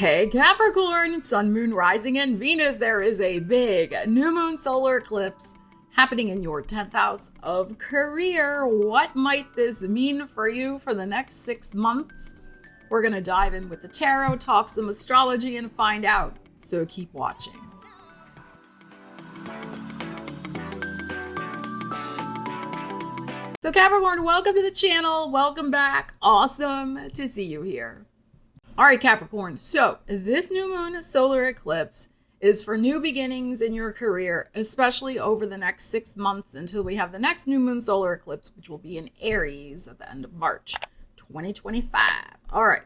Hey Capricorn, Sun, Moon, Rising, and Venus, there is a big new moon solar eclipse happening in your 10th house of career. What might this mean for you for the next 6 months? We're going to dive in with the tarot, talk some astrology, and find out. So keep watching. So Capricorn, welcome to the channel. Welcome back. Awesome to see you here. All right, Capricorn. So this new moon solar eclipse is for new beginnings in your career, especially over the next 6 months until we have the next new moon solar eclipse, which will be in Aries at the end of March 2025. All right.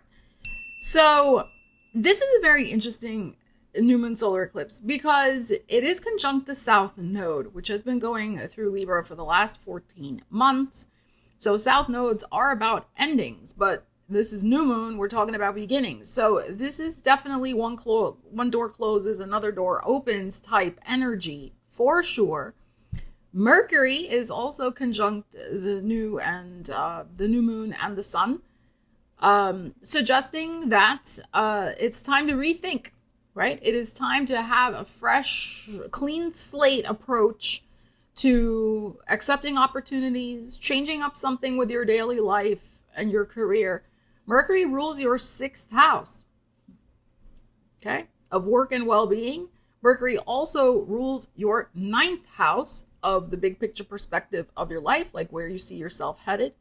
So this is a very interesting new moon solar eclipse because it is conjunct the South Node, which has been going through Libra for the last 14 months. So South nodes are about endings, but this is new moon, we're talking about beginnings. So this is definitely one door closes, another door opens type energy for sure. Mercury is also conjunct the new moon and the sun, suggesting that it's time to rethink, right? It is time to have a fresh, clean slate approach to accepting opportunities, changing up something with your daily life and your career. Mercury rules your 6th house, okay, of work and well-being. Mercury also rules your 9th house of the big picture perspective of your life, like where you see yourself headed.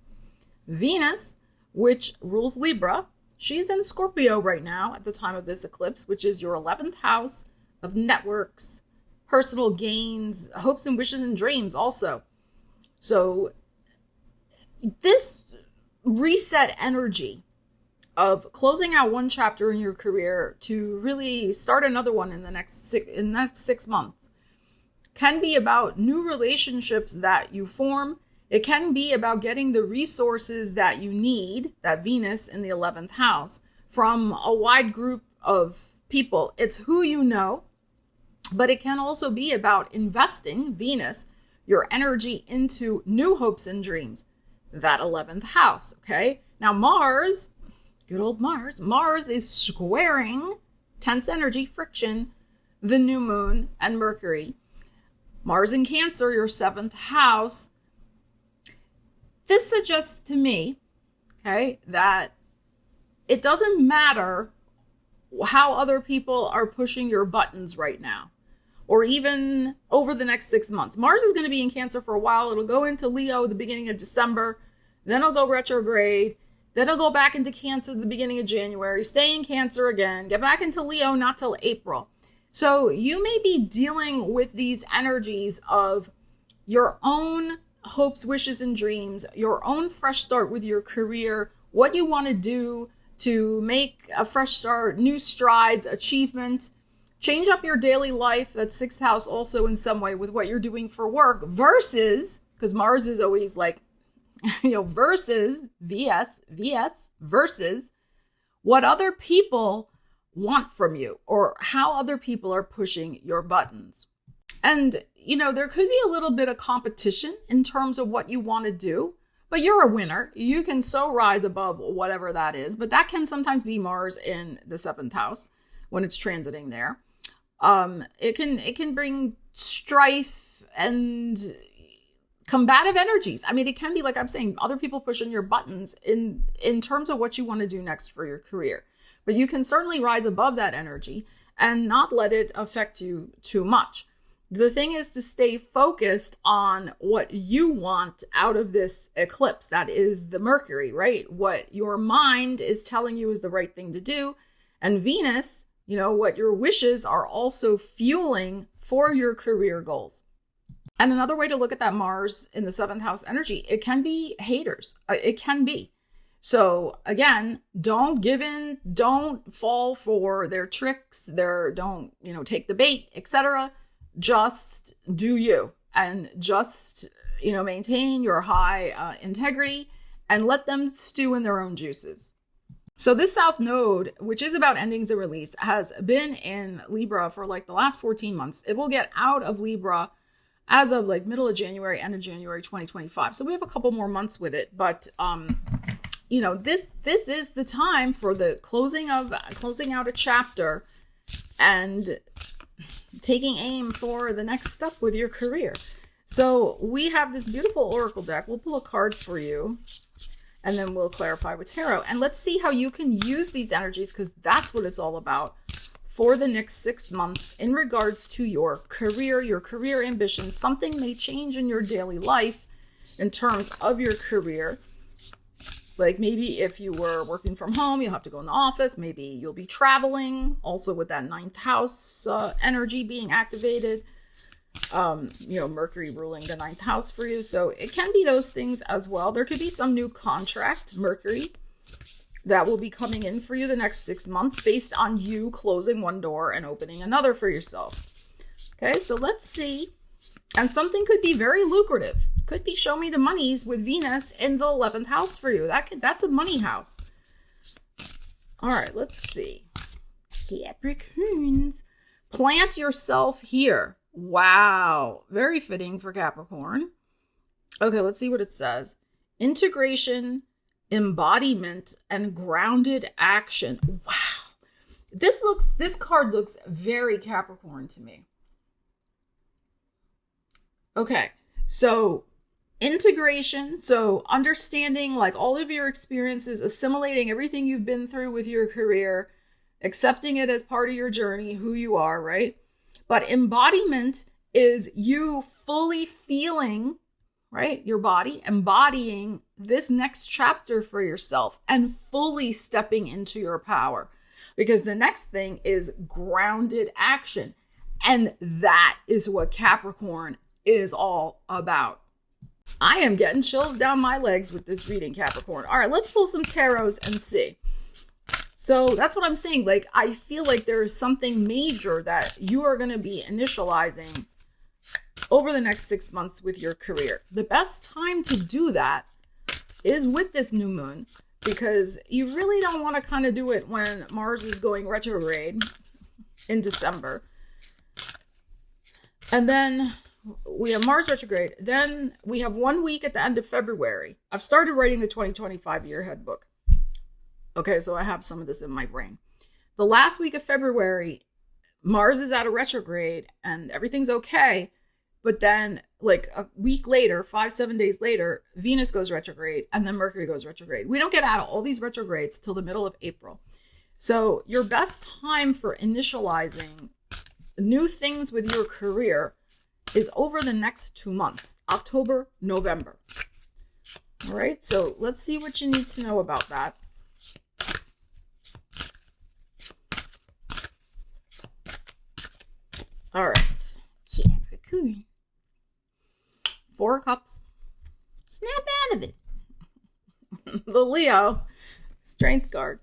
Venus, which rules Libra, she's in Scorpio right now at the time of this eclipse, which is your 11th house of networks, personal gains, hopes and wishes and dreams also. So this reset energy of closing out one chapter in your career to really start another one in the next 6 months can be about new relationships that you form. It can be about getting the resources that you need, that Venus in the 11th house, from a wide group of people. It's who you know, but it can also be about investing, Venus, your energy into new hopes and dreams, that 11th house, okay? Now Mars, good old Mars is squaring, tense energy, friction, the new moon and Mercury. Mars in Cancer, your 7th house. This suggests to me, okay, that it doesn't matter how other people are pushing your buttons right now, or even over the next 6 months. Mars is going to be in Cancer for a while. It'll go into Leo the beginning of December. Then it'll go retrograde. Then it'll go back into Cancer at the beginning of January, stay in Cancer again, get back into Leo not till April. So you may be dealing with these energies of your own hopes, wishes, and dreams, your own fresh start with your career, what you want to do to make a fresh start, new strides, achievement, change up your daily life, that's 6th house also in some way with what you're doing for work, versus, because Mars is always like, versus versus what other people want from you or how other people are pushing your buttons. And, there could be a little bit of competition in terms of what you want to do, but you're a winner. You can so rise above whatever that is, but that can sometimes be Mars in the 7th house when it's transiting there. It can bring strife and combative energies. I mean, it can be, like I'm saying, other people pushing your buttons in terms of what you want to do next for your career. But you can certainly rise above that energy and not let it affect you too much. The thing is to stay focused on what you want out of this eclipse. That is the Mercury, right? What your mind is telling you is the right thing to do. And Venus, what your wishes are also fueling for your career goals. And another way to look at that Mars in the 7th house energy, it can be haters. It can be. So again, don't give in, don't fall for their tricks, don't take the bait, etc. Just do you, and just, maintain your high integrity and let them stew in their own juices. So this South Node, which is about endings and release, has been in Libra for like the last 14 months. It will get out of Libra as of like middle of January, end of January 2025. So we have a couple more months with it, but this is the time for the closing out a chapter and taking aim for the next step with your career. So we have this beautiful oracle deck. We'll pull a card for you, and then we'll clarify with tarot. And let's see how you can use these energies, because that's what it's all about, for the next 6 months in regards to your career ambitions. Something may change in your daily life in terms of your career. Like maybe if you were working from home, you'll have to go in the office. Maybe you'll be traveling, also with that 9th house energy being activated. Mercury ruling the 9th house for you. So it can be those things as well. There could be some new contract, Mercury, that will be coming in for you the next 6 months based on you closing one door and opening another for yourself. Okay, so let's see. And something could be very lucrative. Could be show me the monies with Venus in the 11th house for you. That's a money house. All right, let's see. Capricorns. Plant yourself here. Wow. Very fitting for Capricorn. Okay, let's see what it says. Integration, embodiment, and grounded action. Wow. This card looks very Capricorn to me. Okay, so integration, so understanding like all of your experiences, assimilating everything you've been through with your career, accepting it as part of your journey, who you are, right? But embodiment is you fully feeling, right, your body, embodying this next chapter for yourself and fully stepping into your power. Because the next thing is grounded action. And that is what Capricorn is all about. I am getting chills down my legs with this reading, Capricorn. All right, let's pull some tarots and see. So that's what I'm saying. Like, I feel like there is something major that you are going to be initializing over the next 6 months with your career. The best time to do that is with this new moon, because you really don't want to kind of do it when Mars is going retrograde in December. And then we have Mars retrograde. Then we have 1 week at the end of February. I've started writing the 2025 year ahead book. Okay, so I have some of this in my brain. The last week of February, Mars is out of retrograde and everything's okay. But then like a week later, 5-7 days later, Venus goes retrograde and then Mercury goes retrograde. We don't get out of all these retrogrades till the middle of April. So your best time for initializing new things with your career is over the next 2 months, October, November. All right, so let's see what you need to know about that. All right, Capricorn. 4 of Cups. Snap out of it. The Leo, Strength card.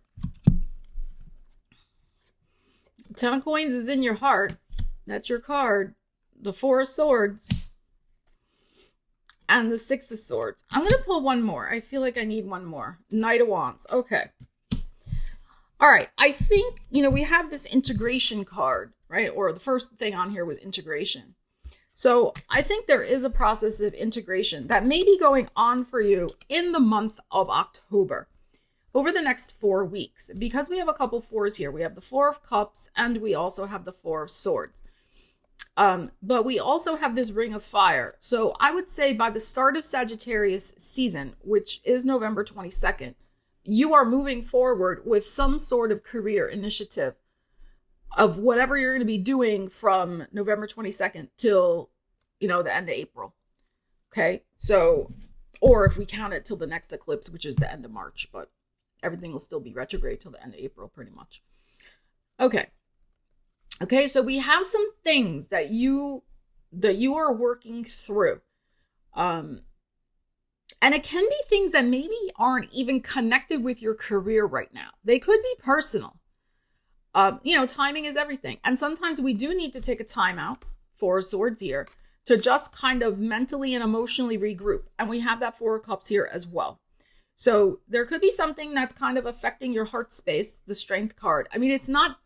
10 of Coins is in your heart. That's your card. The 4 of Swords. And the 6 of Swords. I'm going to pull one more. I feel like I need one more. Knight of Wands. Okay. All right. I think, we have this integration card, right? Or the first thing on here was integration. So I think there is a process of integration that may be going on for you in the month of October over the next 4 weeks, because we have a couple 4s here. We have the 4 of Cups and we also have the 4 of Swords. But we also have this Ring of Fire. So I would say by the start of Sagittarius season, which is November 22nd, you are moving forward with some sort of career initiative of whatever you're going to be doing from November 22nd till, the end of April. Okay. So, or if we count it till the next eclipse, which is the end of March, but everything will still be retrograde till the end of April, pretty much. Okay. Okay. So we have some things that you are working through. And it can be things that maybe aren't even connected with your career right now. They could be personal. Timing is everything. And sometimes we do need to take a time out, 4 of Swords here, to just kind of mentally and emotionally regroup. And we have that 4 of Cups here as well. So there could be something that's kind of affecting your heart space, the Strength card. I mean, it's not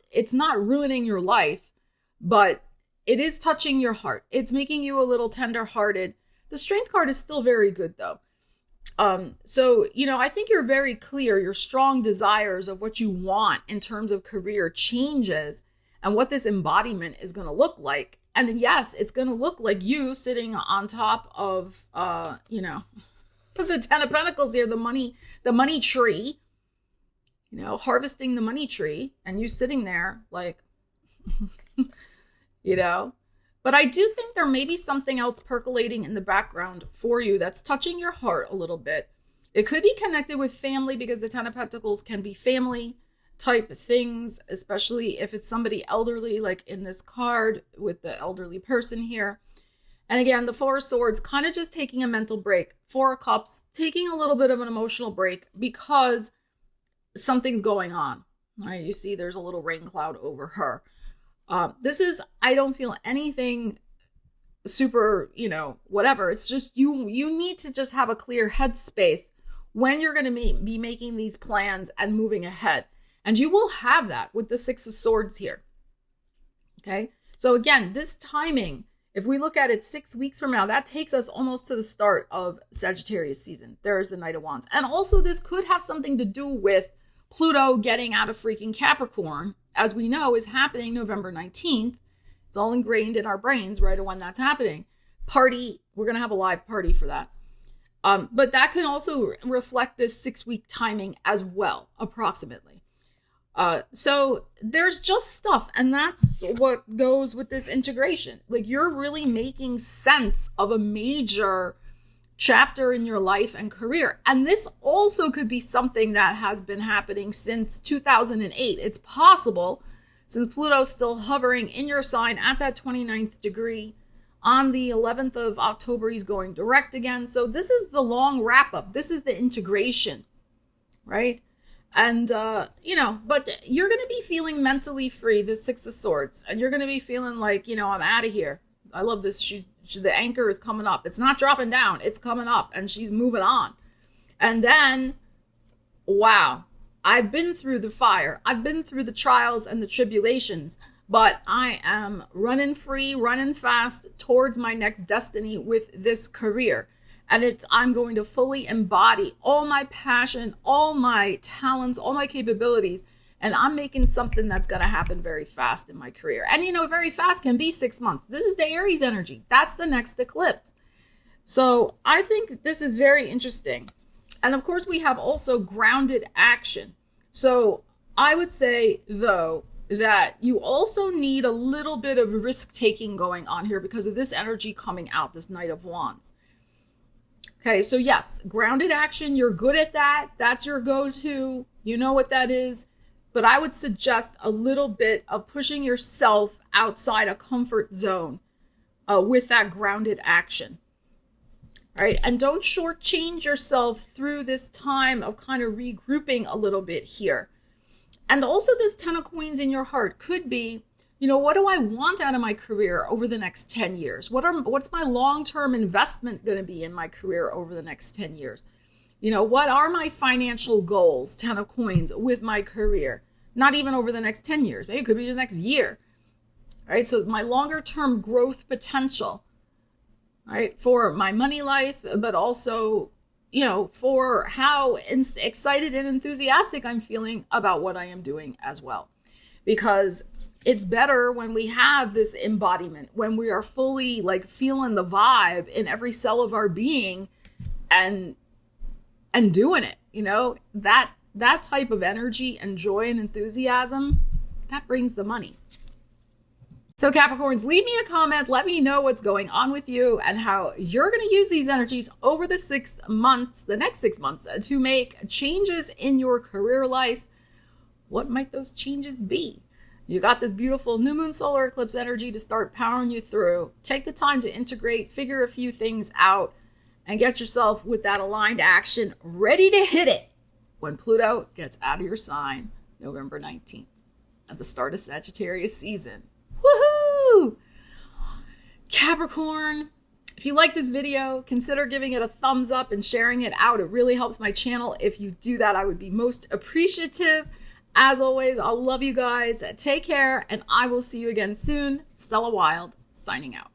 ruining your life, but it is touching your heart. It's making you a little tender-hearted. The Strength card is still very good though. So, I think you're very clear. Your strong desires of what you want in terms of career changes and what this embodiment is going to look like. And yes, it's going to look like you sitting on top of, the 10 of Pentacles here, the money tree, harvesting the money tree, and you sitting there like, But I do think there may be something else percolating in the background for you that's touching your heart a little bit. It could be connected with family, because the 10 of Pentacles can be family type things, especially if it's somebody elderly, like in this card with the elderly person here. And again, the 4 of Swords, kind of just taking a mental break. 4 of Cups, taking a little bit of an emotional break because something's going on. All right, you see there's a little rain cloud over her. I don't feel anything super, whatever. It's just you need to just have a clear headspace when you're going to be making these plans and moving ahead. And you will have that with the 6 of Swords here. Okay. So again, this timing, if we look at it 6 weeks from now, that takes us almost to the start of Sagittarius season. There's the Knight of Wands. And also this could have something to do with Pluto getting out of freaking Capricorn, as we know, is happening November 19th. It's all ingrained in our brains right when that's happening. Party, we're going to have a live party for that. But that can also reflect this 6-week timing as well, approximately. So there's just stuff, and that's what goes with this integration. Like, you're really making sense of a major chapter in your life and career. And this also could be something that has been happening since 2008. It's possible, since Pluto's still hovering in your sign at that 29th degree. On the 11th of October, he's going direct again. So this is the long wrap up. This is the integration, right? And, but you're going to be feeling mentally free, the 6 of Swords. And you're going to be feeling like, I'm out of here. I love this. The anchor is coming up. It's not dropping down. It's coming up, and she's moving on. And then, wow, I've been through the fire. I've been through the trials and the tribulations, but I am running free, running fast towards my next destiny with this career. And I'm going to fully embody all my passion, all my talents, all my capabilities. And I'm making something that's going to happen very fast in my career. And, very fast can be 6 months. This is the Aries energy. That's the next eclipse. So I think this is very interesting. And of course, we have also grounded action. So I would say, though, that you also need a little bit of risk taking going on here because of this energy coming out, this Knight of Wands. Okay, so yes, grounded action. You're good at that. That's your go-to. You know what that is. But I would suggest a little bit of pushing yourself outside a comfort zone with that grounded action. All right. And don't shortchange yourself through this time of kind of regrouping a little bit here. And also this 10 of Coins in your heart could be, what do I want out of my career over the next 10 years? What's my long-term investment going to be in my career over the next 10 years? What are my financial goals, 10 of Coins, with my career? Not even over the next 10 years. Maybe it could be the next year. All right. So my longer term growth potential, right, for my money life, but also, for how excited and enthusiastic I'm feeling about what I am doing as well. Because it's better when we have this embodiment, when we are fully like feeling the vibe in every cell of our being and doing it, that type of energy and joy and enthusiasm, that brings the money. So Capricorns, leave me a comment. Let me know what's going on with you and how you're going to use these energies over the next 6 months to make changes in your career life. What might those changes be? You got this beautiful new moon solar eclipse energy to start powering you through. Take the time to integrate, figure a few things out, and get yourself with that aligned action ready to hit it when Pluto gets out of your sign November 19th at the start of Sagittarius season. Woohoo! Capricorn, if you like this video, consider giving it a thumbs up and sharing it out. It really helps my channel. If you do that, I would be most appreciative. As always, I love you guys. Take care, and I will see you again soon. Stella Wilde, signing out.